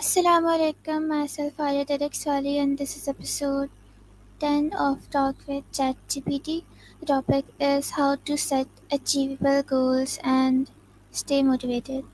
Assalamu alaikum, myself Arya Wali, and this is episode 10 of Talk with ChatGPT. The topic is how to set achievable goals and stay motivated.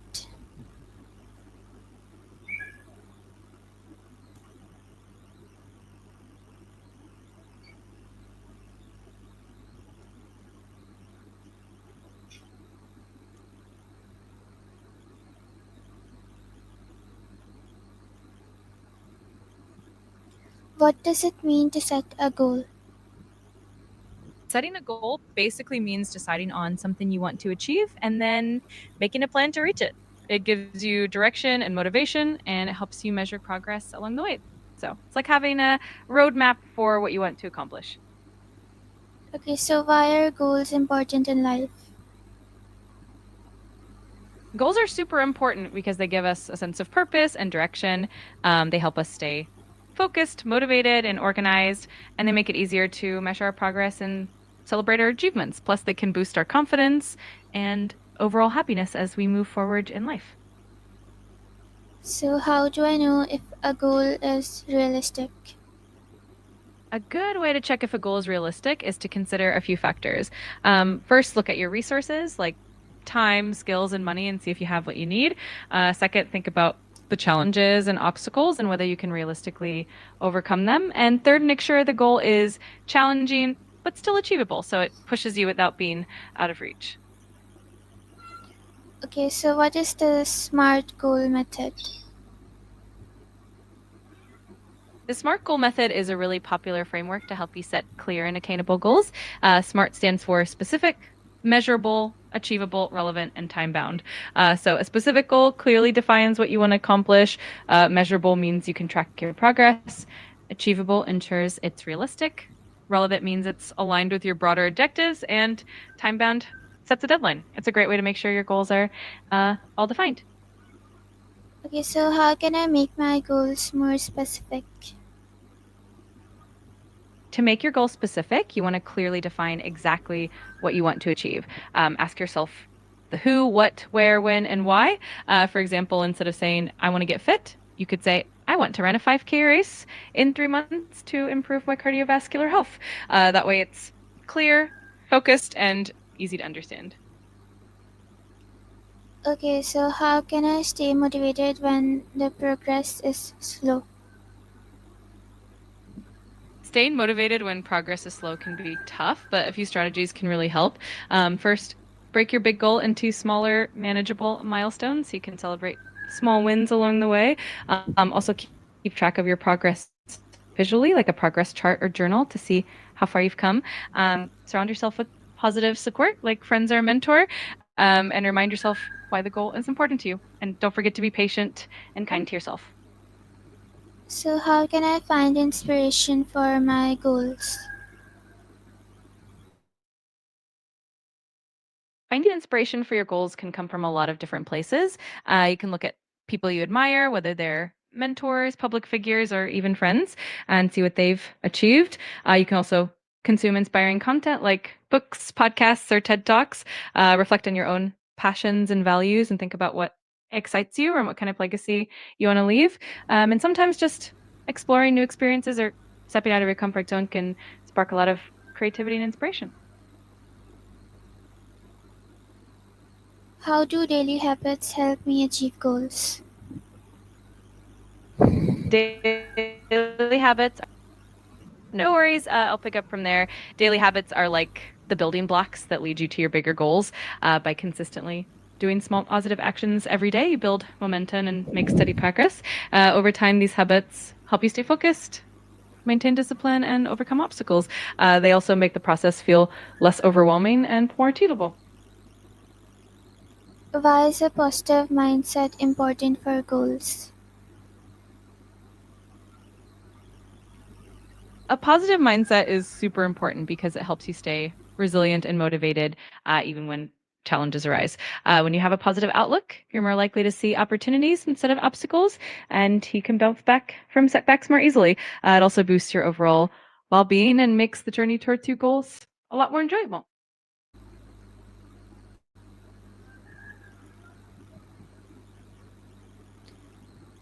What does it mean to set a goal? Setting a goal basically means deciding on something you want to achieve and then making a plan to reach it. It gives you direction and motivation, and it helps you measure progress along the way. So it's like having a roadmap for what you want to accomplish. Okay, so why are goals important in life? Goals are super important because they give us a sense of purpose and direction. They help us stay focused, motivated, and organized, and they make it easier to measure our progress and celebrate our achievements. Plus, they can boost our confidence and overall happiness as we move forward in life. So, how do I know if a goal is realistic? A good way to check if a goal is realistic is to consider a few factors. First, look at your resources like time, skills, and money and see if you have what you need. Second, think about the challenges and obstacles and whether you can realistically overcome them. And third, make sure the goal is challenging but still achievable so it pushes you without being out of reach. Okay, so what is the SMART goal method? The SMART goal method is a really popular framework to help you set clear and attainable goals. SMART stands for specific, measurable, achievable, relevant, and time bound. So a specific goal clearly defines what you want to accomplish. Measurable means you can track your progress. Achievable ensures it's realistic. Relevant means it's aligned with your broader objectives. And time bound sets a deadline. It's a great way to make sure your goals are all defined. Okay, so how can I make my goals more specific? To make your goal specific, you want to clearly define exactly what you want to achieve. Ask yourself the who, what, where, when, and why. For example, instead of saying, I want to get fit, you could say, I want to run a 5K race in 3 months to improve my cardiovascular health. That way it's clear, focused, and easy to understand. Okay, so how can I stay motivated when the progress is slow? Staying motivated when progress is slow can be tough, but a few strategies can really help. First, break your big goal into smaller, manageable milestones so you can celebrate small wins along the way. Also, keep track of your progress visually, like a progress chart or journal to see how far you've come. Surround yourself with positive support, like friends or a mentor, and remind yourself why the goal is important to you. And don't forget to be patient and kind to yourself. So, how can I find inspiration for my goals? Finding inspiration for your goals can come from a lot of different places. You can look at people you admire, whether they're mentors, public figures, or even friends, and see what they've achieved. You can also consume inspiring content like books, podcasts, or TED Talks. Reflect on your own passions and values and think about what excites you or what kind of legacy you want to leave. And sometimes just exploring new experiences or stepping out of your comfort zone can spark a lot of creativity and inspiration. How do daily habits help me achieve goals? Daily habits. No worries. I'll pick up from there. Daily habits are like the building blocks that lead you to your bigger goals. By consistently doing small positive actions every day, you build momentum and make steady progress. Over time, these habits help you stay focused, maintain discipline, and overcome obstacles. They also make the process feel less overwhelming and more achievable. Why is a positive mindset important for goals? A positive mindset is super important because it helps you stay resilient and motivated even when challenges arise. When you have a positive outlook, you're more likely to see opportunities instead of obstacles, and you can bounce back from setbacks more easily. It also boosts your overall well being and makes the journey towards your goals a lot more enjoyable.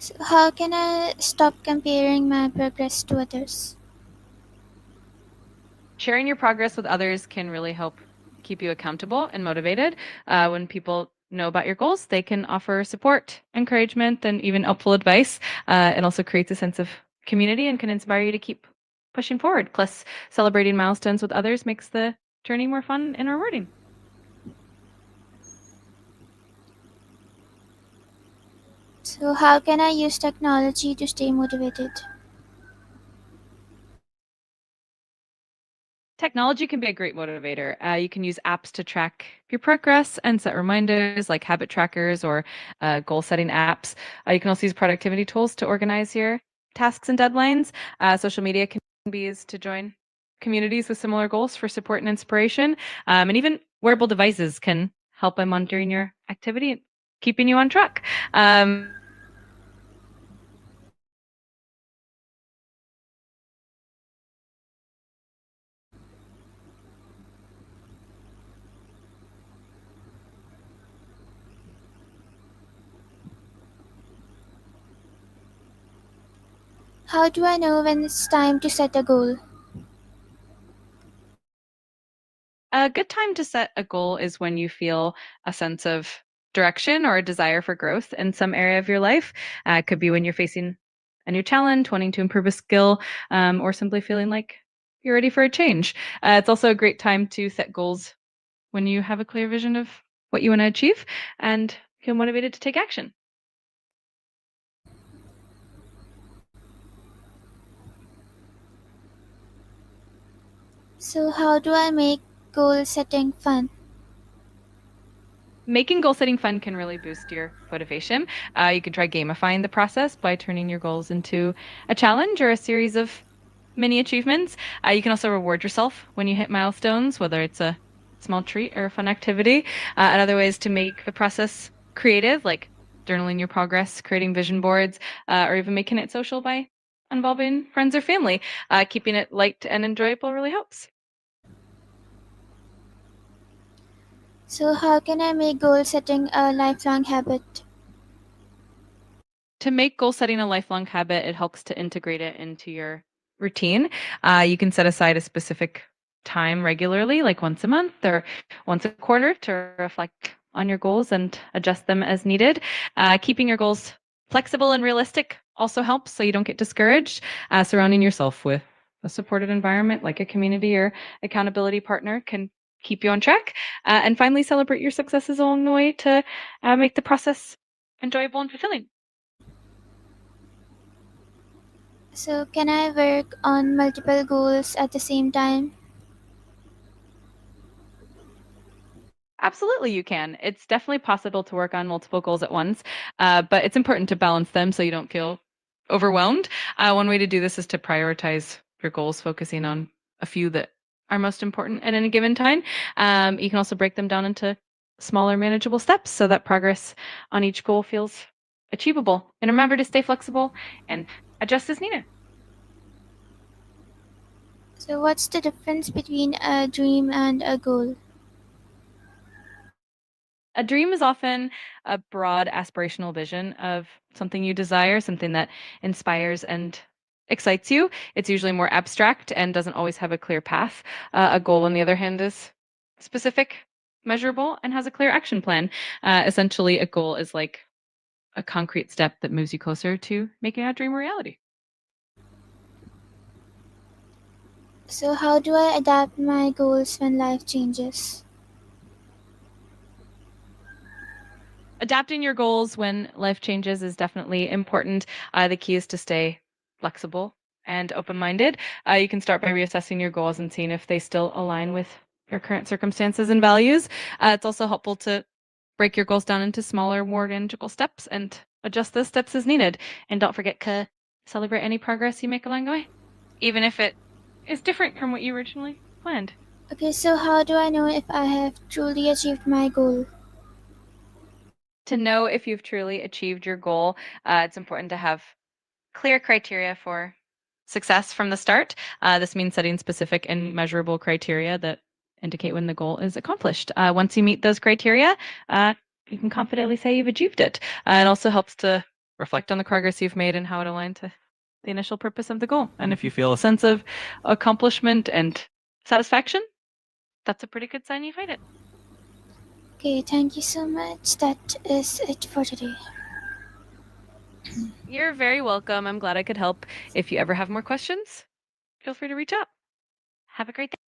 So how can I stop comparing my progress to others? Sharing your progress with others can really help keep you accountable and motivated. When people know about your goals, they can offer support, encouragement, and even helpful advice. It also creates a sense of community and can inspire you to keep pushing forward. Plus, celebrating milestones with others makes the journey more fun and rewarding. So how can I use technology to stay motivated? Technology can be a great motivator. You can use apps to track your progress and set reminders like habit trackers or goal setting apps. You can also use productivity tools to organize your tasks and deadlines. Social media can be used to join communities with similar goals for support and inspiration. And even wearable devices can help by monitoring your activity and keeping you on track. How do I know when it's time to set a goal? A good time to set a goal is when you feel a sense of direction or a desire for growth in some area of your life. It could be when you're facing a new challenge, wanting to improve a skill, or simply feeling like you're ready for a change. It's also a great time to set goals when you have a clear vision of what you want to achieve and feel motivated to take action. So how do I make goal setting fun? Making goal setting fun can really boost your motivation. You can try gamifying the process by turning your goals into a challenge or a series of mini achievements. You can also reward yourself when you hit milestones, whether it's a small treat or a fun activity. And other ways to make the process creative, like journaling your progress, creating vision boards, or even making it social by involving friends or family. Keeping it light and enjoyable really helps. So how can I make goal setting a lifelong habit? To make goal setting a lifelong habit, it helps to integrate it into your routine. You can set aside a specific time regularly, like once a month or once a quarter, to reflect on your goals and adjust them as needed. Keeping your goals flexible and realistic also helps so you don't get discouraged. Surrounding yourself with a supportive environment like a community or accountability partner can keep you on track. And finally, celebrate your successes along the way to make the process enjoyable and fulfilling. So can I work on multiple goals at the same time? Absolutely, you can. It's definitely possible to work on multiple goals at once, but it's important to balance them so you don't feel overwhelmed. One way to do this is to prioritize your goals, focusing on a few that are most important at any given time. You can also break them down into smaller, manageable steps so that progress on each goal feels achievable. And remember to stay flexible and adjust as needed. So what's the difference between a dream and a goal? A dream is often a broad aspirational vision of something you desire, something that inspires and excites you. It's usually more abstract and doesn't always have a clear path. A goal, on the other hand, is specific, measurable, and has a clear action plan. Essentially, a goal is like a concrete step that moves you closer to making that dream a reality. So how do I adapt my goals when life changes? Adapting your goals when life changes is definitely important. The key is to stay flexible and open minded. You can start by reassessing your goals and seeing if they still align with your current circumstances and values. It's also helpful to break your goals down into smaller, more manageable steps and adjust those steps as needed. And don't forget to celebrate any progress you make along the way, even if it is different from what you originally planned. Okay, so how do I know if I have truly achieved my goal? To know if you've truly achieved your goal, it's important to have clear criteria for success from the start. This means setting specific and measurable criteria that indicate when the goal is accomplished. Once you meet those criteria, you can confidently say you've achieved it. It also helps to reflect on the progress you've made and how it aligned to the initial purpose of the goal. And if you feel a sense of accomplishment and satisfaction, that's a pretty good sign you've made it. Okay, thank you so much. That is it for today. You're very welcome. I'm glad I could help. If you ever have more questions, feel free to reach out. Have a great day.